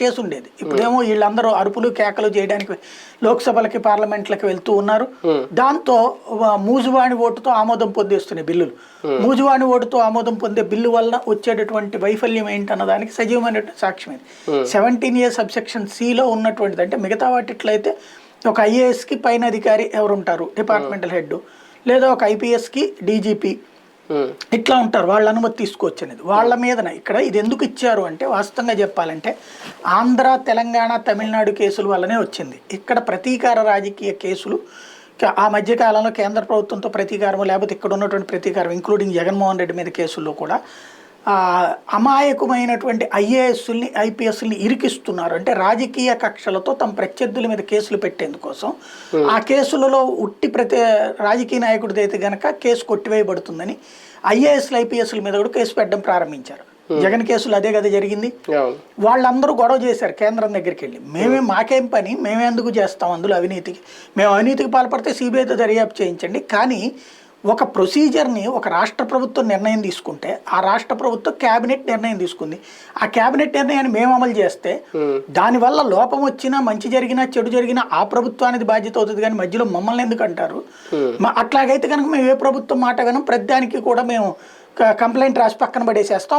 చేసుండేది. ఇప్పుడేమో వీళ్ళందరూ అరుపులు కేకలు చేయడానికి లోక్సభలకి పార్లమెంట్లకి వెళ్తూ ఉన్నారు. దాంతో మూజువాణి ఓటుతో ఆమోదం పొందేస్తున్నాయి బిల్లులు. మూజువాణి ఓటుతో ఆమోదం పొందే బిల్లు వల్ల వచ్చేటటువంటి వైఫల్యం ఏంటన్న దానికి సజీవమైనటువంటి సాక్ష్యం ఇది. 17A సబ్సెక్షన్ సిలో ఉన్నటువంటిది. అంటే మిగతా వాటిట్లయితే ఒక IASకి పైన అధికారి ఎవరుంటారు, డిపార్ట్మెంటల్ హెడ్, లేదా ఒక IPSకి DGP ఇట్లా ఉంటారు, వాళ్ళ అనుమతి తీసుకోవచ్చు అనేది వాళ్ళ మీదన. ఇక్కడ ఇది ఎందుకు ఇచ్చారు అంటే వాస్తవంగా చెప్పాలంటే ఆంధ్ర, తెలంగాణ, తమిళనాడు కేసుల వల్లనే వచ్చింది. ఇక్కడ ప్రతీకార రాజకీయ కేసులు ఆ మధ్యకాలంలో కేంద్ర ప్రభుత్వంతో ప్రతీకారం, లేకపోతే ఇక్కడ ఉన్నటువంటి ప్రతీకారం ఇంక్లూడింగ్ జగన్మోహన్ రెడ్డి మీద కేసుల్లో కూడా అమాయకమైనటువంటి IASల్ని IPSల్ని ఇరికిస్తున్నారు. అంటే రాజకీయ కక్షలతో తమ ప్రత్యర్థుల మీద కేసులు పెట్టేందుకోసం ఆ కేసులలో ఉట్టి రాజకీయ నాయకుడిది అయితే గనక కేసు కొట్టివేయబడుతుందని IASలు IPSల మీద కూడా కేసు పెట్టడం ప్రారంభించారు. జగన్ కేసులు అదే కదా జరిగింది. వాళ్ళందరూ గొడవ చేశారు కేంద్రం దగ్గరికి వెళ్ళి, మాకేం పని, మేమే ఎందుకు చేస్తాం అందులో అవినీతికి, మేము అవినీతికి పాల్పడితే CBIతో దర్యాప్తు చేయించండి. కానీ ఒక ప్రొసీజర్ని ఒక రాష్ట్ర ప్రభుత్వం నిర్ణయం తీసుకుంటే ఆ రాష్ట్ర ప్రభుత్వం క్యాబినెట్ నిర్ణయం తీసుకుంది. ఆ క్యాబినెట్ నిర్ణయాన్ని మేము అమలు చేస్తే దానివల్ల లోపం వచ్చినా, మంచి జరిగినా, చెడు జరిగినా ఆ ప్రభుత్వానికి బాధ్యత అవుతుంది. కానీ మధ్యలో మమ్మల్ని ఎందుకు అంటారు? అట్లాగైతే కనుక మేము ఏ ప్రభుత్వం మాట వినం, ప్రతిదానికి కూడా మేము కంప్లైంట్ రాసి పక్కన పడేసేస్తాం.